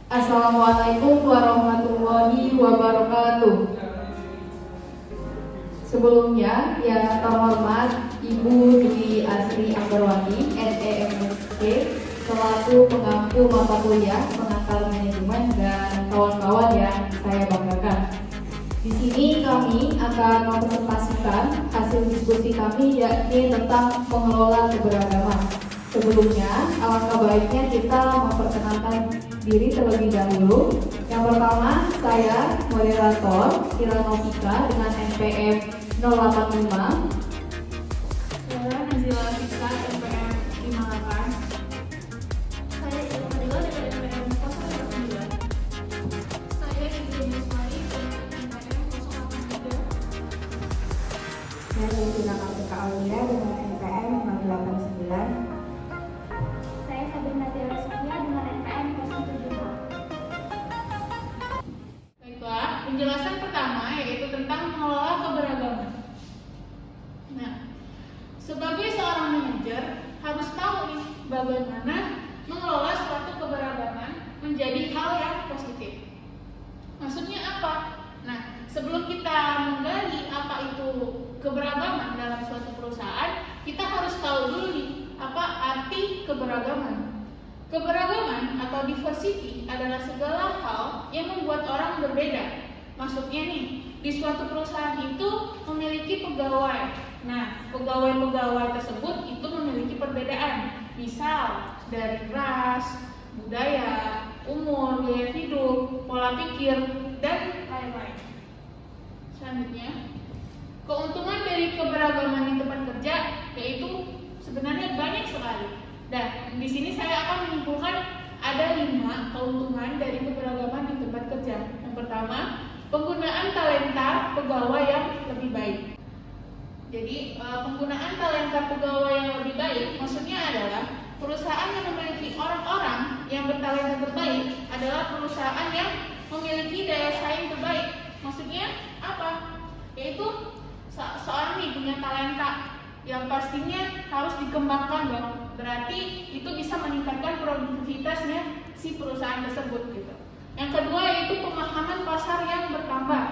Assalamualaikum warahmatullahi wabarakatuh. Sebelumnya, yang terhormat Ibu Dwi Asri Anggarwati, SEMSC, selaku pengampu mata kuliah pengantar manajemen dan kawan-kawan yang saya banggakan. Di sini kami akan mempresentasikan hasil diskusi kami, yakni tentang pengelola keberagaman. Sebelumnya, alangkah baiknya kita memperkenalkan diri terlebih dahulu. Yang pertama, saya moderator Kiranovika dengan NPM 085. Saya Nazila Fika, NPM 58. Saya Ilham Fadila dengan NPM 029. Saya Ingrid Musmari dengan NPM 083. Saya Regina Kartika Aulia dengan NPM 089. Saya Sabrina Tiara Sofia dengan NPM 074. Baiklah, penjelasan pertama yaitu tentang mengelola keberagaman. Nah, sebagai seorang manajer harus tahu nih bagaimana mengelola suatu keberagaman menjadi hal yang positif. Maksudnya apa? Nah, sebelum kita menggali apa itu keberagaman dalam suatu perusahaan, kita harus tahu dulu nih apa arti keberagaman. Keberagaman atau diversity adalah segala hal yang membuat orang berbeda. Maksudnya nih, di suatu perusahaan itu memiliki pegawai. Nah, pegawai-pegawai tersebut itu memiliki perbedaan. Misal dari ras, budaya, umur, gaya hidup, pola pikir, dan lain-lain. Selanjutnya, keuntungan dari keberagaman di tempat kerja yaitu sebenarnya banyak sekali. Dan di sini saya akan menyimpulkan ada 5 keuntungan dari keberagaman di tempat kerja. Yang pertama, penggunaan talenta pegawai yang lebih baik. Jadi penggunaan talenta pegawai yang lebih baik maksudnya adalah perusahaan yang memiliki orang-orang yang bertalenta terbaik adalah perusahaan yang memiliki daya saing terbaik. Maksudnya apa? Yaitu seorang nih punya talenta yang pastinya harus dikembangkan dong. Berarti itu bisa meningkatkan produktivitasnya si perusahaan tersebut gitu. Yang kedua yaitu pemahaman pasar yang bertambah.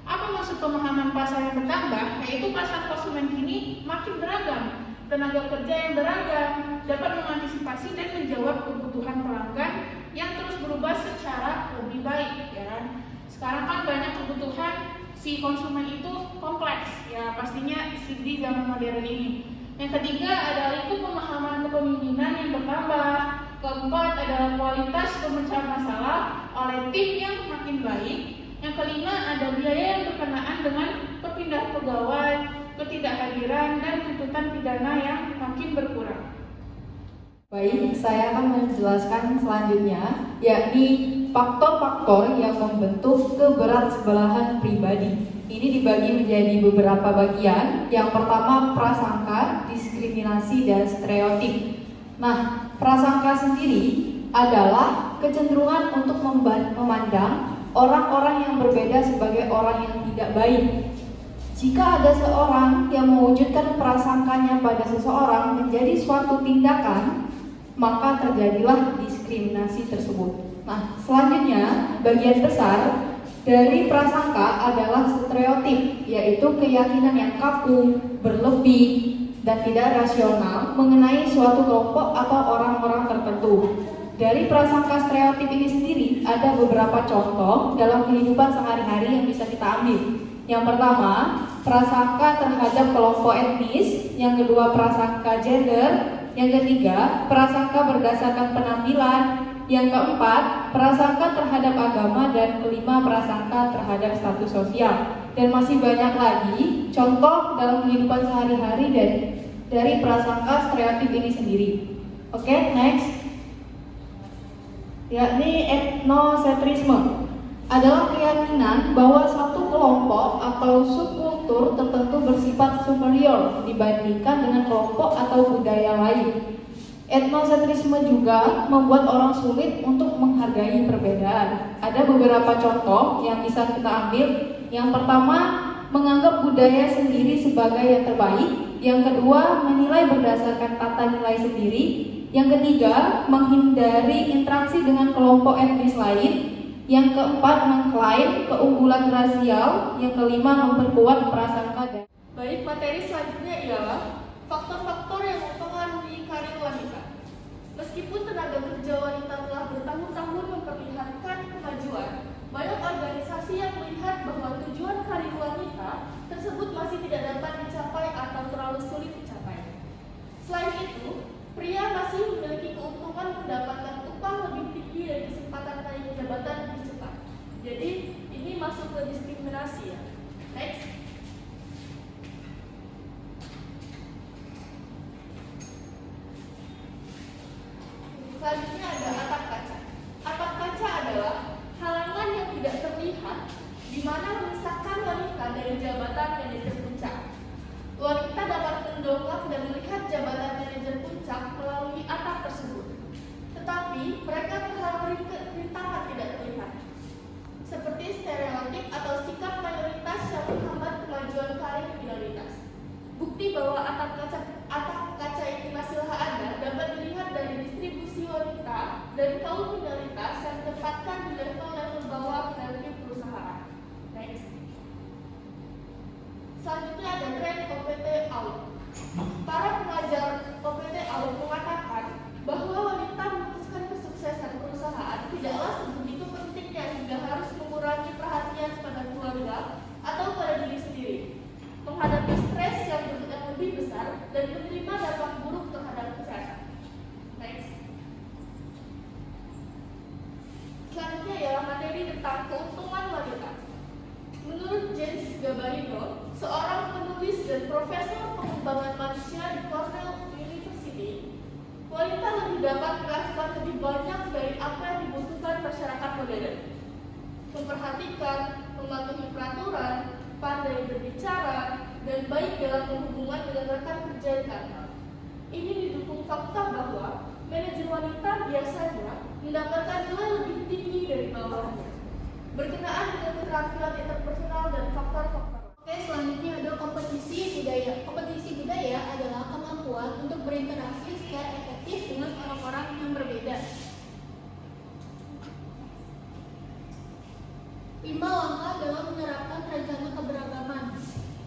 Apa maksud pemahaman pasar yang bertambah? Yaitu pasar konsumen kini makin beragam. Tenaga kerja yang beragam dapat mengantisipasi dan menjawab kebutuhan pelanggan yang terus berubah secara lebih baik, ya kan? Sekarang kan banyak kebutuhan si konsumen itu kompleks, ya pastinya di zaman modern ini. Yang ketiga adalah itu pemahaman kepemimpinan yang bertambah. Keempat adalah kualitas pemecahan masalah oleh tim yang makin baik. Yang kelima ada biaya yang berkenaan dengan perpindahan pegawai, ketidakhadiran, dan tuntutan pidana yang makin berkurang. Baik, saya akan menjelaskan selanjutnya, yakni faktor-faktor yang membentuk keberat-sebelahan pribadi. Ini dibagi menjadi beberapa bagian. Yang pertama, prasangka, diskriminasi, dan stereotip. Nah, prasangka sendiri adalah kecenderungan untuk memandang orang-orang yang berbeda sebagai orang yang tidak baik. Jika ada seorang yang mewujudkan prasangkanya pada seseorang menjadi suatu tindakan, maka terjadilah diskriminasi tersebut. Nah, selanjutnya bagian besar dari prasangka adalah stereotip, yaitu keyakinan yang kaku, berlebih, dan tidak rasional mengenai suatu kelompok atau orang-orang tertentu. Dari prasangka stereotip ini sendiri ada beberapa contoh dalam kehidupan sehari-hari yang bisa kita ambil. Yang pertama, prasangka terhadap kelompok etnis. Yang kedua, prasangka gender. Yang ketiga, prasangka berdasarkan penampilan. Yang keempat, prasangka terhadap agama. Dan kelima, prasangka terhadap status sosial. Dan masih banyak lagi contoh dalam kehidupan sehari-hari dan dari prasangka stereotip ini sendiri. Oke, next. Yakni etnosentrisme adalah keyakinan bahwa satu kelompok atau subkultur tertentu bersifat superior dibandingkan dengan kelompok atau budaya lain. Etnosentrisme juga membuat orang sulit untuk menghargai perbedaan. Ada beberapa contoh yang bisa kita ambil. Yang pertama, menganggap budaya sendiri sebagai yang terbaik. Yang kedua, menilai berdasarkan tata nilai sendiri. Yang ketiga, menghindari interaksi dengan kelompok etnis lain. Yang keempat, mengklaim keunggulan rasial. Yang kelima, memperkuat prasangka dan Baik, materi selanjutnya ialah faktor-faktor yang mempengaruhi karir wanita. Meskipun tenaga kerja wanita telah bertahun-tahun memperlihatkan kemajuan, banyak organisasi yang melihat bahwa tujuan karir wanita tersebut masih tidak dapat dicapai atau terlalu sulit dicapai. Selain itu, pria masih memiliki keuntungan mendapatkan upah lebih tinggi dan kesempatan naik jabatan lebih cepat. Jadi, ini masuk ke diskriminasi ya. Next. Selanjutnya ada atap kaca. Atap kaca adalah halangan yang tidak terlihat di mana memisahkan wanita dari jabatan manajer puncak. Wanita dapat mendongak dan melihat jabatan manajer puncak melalui atap tersebut. Tetapi mereka terhalang rintangan tidak terlihat, seperti stereotip atau sikap mayoritas yang menghambat kemajuan karir minoritas. Bukti bahwa atap kaca ini masih ada dapat dilihat dari distribusi wanita dan kaum minoritas yang ditempatkan di level-level bawah hierarki perusahaan. Next. Selanjutnya ada tren OPT out. Para pengajar OPT out mengatakan bahwa wanita memutuskan kesuksesan perusahaan tidaklah sebegitu pentingnya hingga harus mengurangi perhatian pada keluarga atau pada diri sendiri, menghadapi stres yang lebih besar dan menerima dampak buruk terhadap kesehatan. Next. Selanjutnya ialah materi tentang keuntungan wanita. Menurut James Gabarino, seorang penulis dan profesor pengembangan manusia di Cornell University, wanita lebih dapat melakukan lebih banyak dari apa yang dibutuhkan masyarakat modern. Memperhatikan, mematuhi peraturan, pandai berbicara, dan baik dalam hubungan dengan rekan kerja di kantor. Ini didukung fakta bahwa manajer wanita biasanya mendapatkan nilai lebih tinggi dari bawahannya, berkenaan dengan keterampilan interpersonal dan faktor-faktor. Oke, selanjutnya ada kompetisi budaya. Kompetisi budaya adalah kemampuan untuk berinteraksi secara efektif dengan orang-orang yang berbeda. 5 langkah dalam menerapkan rencana keberagaman.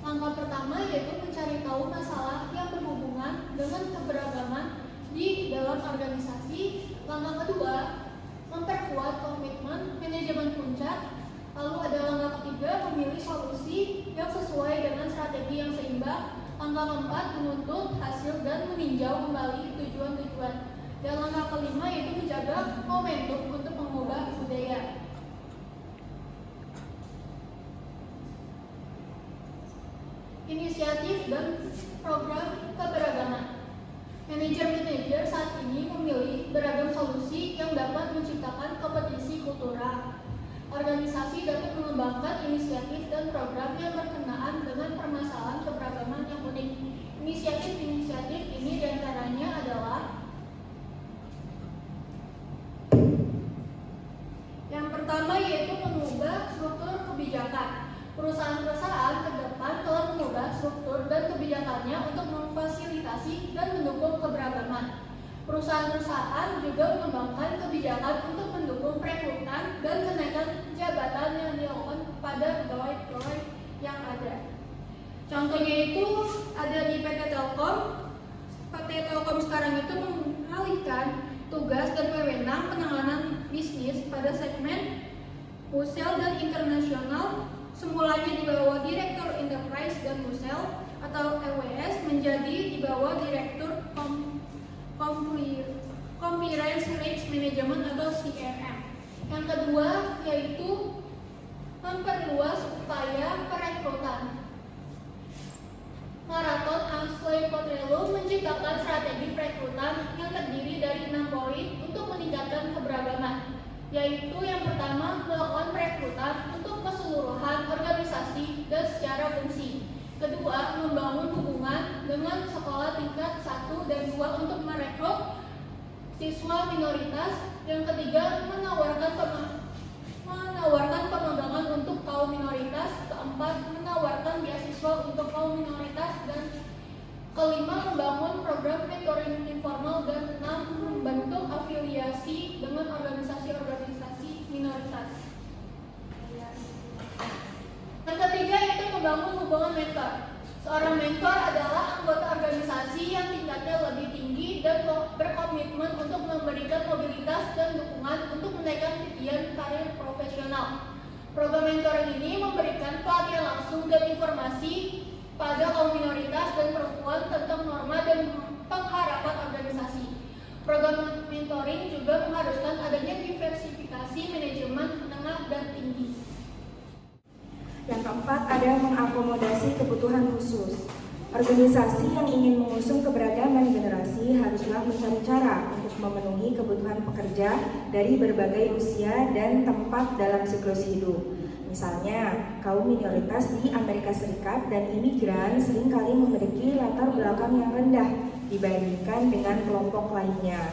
Langkah pertama yaitu mencari tahu masalah yang berhubungan dengan keberagaman di dalam organisasi. Langkah kedua, memperkuat komitmen manajemen puncak. Lalu ada langkah ketiga, memilih solusi yang sesuai dengan strategi yang seimbang. Langkah keempat, menuntut hasil dan meninjau kembali tujuan-tujuan. Dan langkah kelima yaitu menjaga momentum untuk mengubah budaya. Inisiatif dan program keberagaman. Manajer-manajer saat ini memilih beragam solusi yang dapat menciptakan kompetisi kultural. Organisasi dapat mengembangkan inisiatif dan program yang berkenaan dengan permasalahan keberagaman yang unik. Inisiatif-inisiatif ini diantaranya adalah yang pertama yaitu mengubah struktur kebijakan. Perusahaan-perusahaan ke depan telah mengubah struktur dan kebijakannya untuk memfasilitasi dan mendukung keberagaman. Perusahaan-perusahaan juga mengembangkan kebijakan untuk mendukung perekrutan dan kenaikan jabatan yang dilakukan pada pegawai-pegawai yang ada. Contohnya itu ada di PT Telkom. PT Telkom sekarang itu mengalihkan tugas dan wewenang penanganan bisnis pada segmen wholesale dan internasional. Semulanya di bawah Direktur Enterprise dan Wholesale atau EWS menjadi di bawah Direktur Comprehensive Risk Management atau CRM. Yang kedua yaitu memperluas upaya perekrutan. Marathon Ashley Potrello menciptakan strategi perekrutan yang terdiri dari 6 poin untuk meningkatkan keberagaman, yaitu yang pertama melakukan perekrutan untuk keseluruhan organisasi dan secara fungsi. Kedua, membangun hubungan dengan sekolah tingkat 1 dan 2 untuk merekrut siswa minoritas. Yang ketiga, menawarkan pengembangan untuk kaum minoritas. Keempat, menawarkan beasiswa untuk kaum minoritas. Dan kelima, membangun program mentoring informal. Dan 6, Program mentoring ini memberikan pelatihan langsung dan informasi pada kaum minoritas dan perempuan tentang norma dan pengharapan organisasi. Program mentoring juga mengharuskan adanya diversifikasi manajemen menengah dan tinggi. Yang keempat, ada mengakomodasi kebutuhan khusus. Organisasi yang ingin mengusung keberagaman generasi haruslah mencari cara untuk memenuhi kebutuhan pekerja dari berbagai usia dan tempat dalam siklus hidup. Misalnya, kaum minoritas di Amerika Serikat dan imigran seringkali memiliki latar belakang yang rendah dibandingkan dengan kelompok lainnya.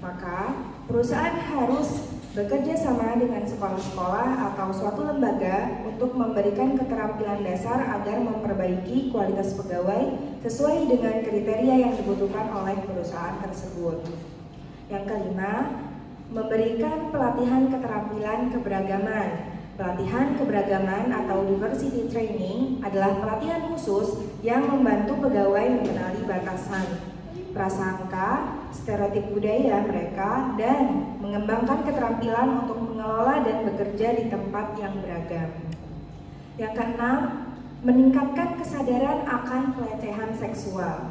Maka, perusahaan harus bekerja sama dengan sekolah-sekolah atau suatu lembaga untuk memberikan keterampilan dasar agar memperbaiki kualitas pegawai sesuai dengan kriteria yang dibutuhkan oleh perusahaan tersebut. Yang kelima, memberikan pelatihan keterampilan keberagaman. Pelatihan keberagaman atau diversity training adalah pelatihan khusus yang membantu pegawai mengenali batasan, prasangka, stereotip budaya mereka, dan mengembangkan keterampilan untuk mengelola dan bekerja di tempat yang beragam. Yang keenam, meningkatkan kesadaran akan pelecehan seksual.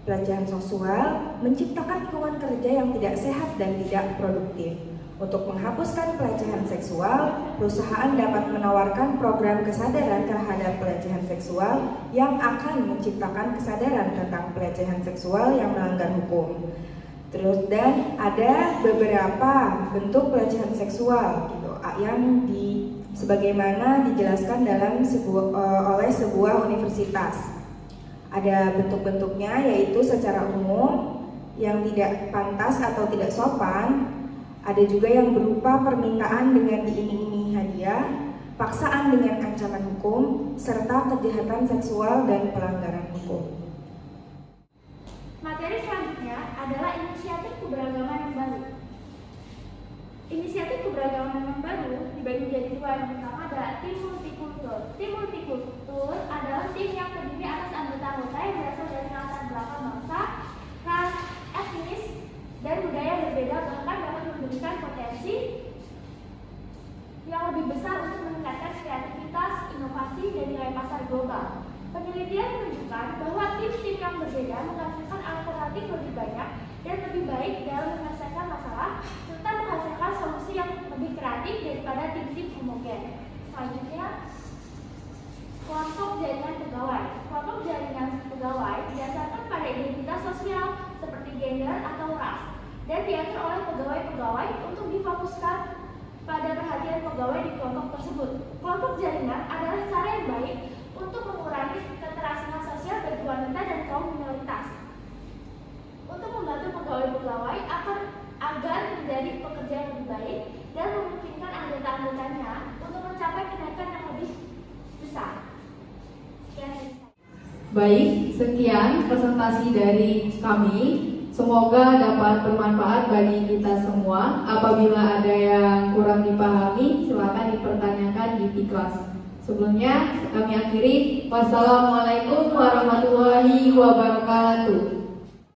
Pelecehan seksual menciptakan lingkungan kerja yang tidak sehat dan tidak produktif. Untuk menghapuskan pelecehan seksual, perusahaan dapat menawarkan program kesadaran terhadap pelecehan seksual yang akan menciptakan kesadaran tentang pelecehan seksual yang melanggar hukum. Dan ada beberapa bentuk pelecehan seksual gitu, yang sebagaimana dijelaskan dalam oleh sebuah universitas. Ada bentuk-bentuknya, yaitu secara umum yang tidak pantas atau tidak sopan. Ada juga yang berupa permintaan dengan diiming-imingi hadiah, paksaan dengan ancaman hukum, serta kejahatan seksual dan pelanggaran hukum. Materi selanjutnya adalah inisiatif keberagaman yang baru. Inisiatif keberagaman yang baru dibagi menjadi dua. Yang pertama adalah tim multikultur. Tim multikultur adalah tim yang terdiri atas anggota-anggota yang berasal dari latar belakang bangsa, ras, etnis, dan budaya berbeda, bahkan dapat memberikan potensi yang lebih besar untuk meningkatkan kreativitas, inovasi, dan nilai pasar global. Penelitian menunjukkan bahwa tim-tim yang berbeda menghasilkan alternatif lebih banyak dan lebih baik dalam menyelesaikan masalah, serta menghasilkan solusi yang lebih kreatif daripada tim-tim homogen. Selanjutnya, kelompok jaringan pegawai. Kelompok jaringan pegawai didasarkan pada identitas sosial seperti gender atau ras, dan diatur oleh pegawai-pegawai untuk difokuskan pada perhatian pegawai di kelompok tersebut. Kelompok jaringan adalah cara yang baik untuk mengurangi keterasingan sosial bagi wanita dan kaum minoritas, untuk membantu pegawai-pegawai agar menjadi pekerja yang lebih baik dan memungkinkan anggota-anggotanya untuk mencapai kenaikan yang lebih besar. Baik, sekian presentasi dari kami. Semoga dapat bermanfaat bagi kita semua. Apabila ada yang kurang dipahami, silakan dipertanyakan di kelas. Sebelumnya kami akhiri. Wassalamualaikum warahmatullahi wabarakatuh.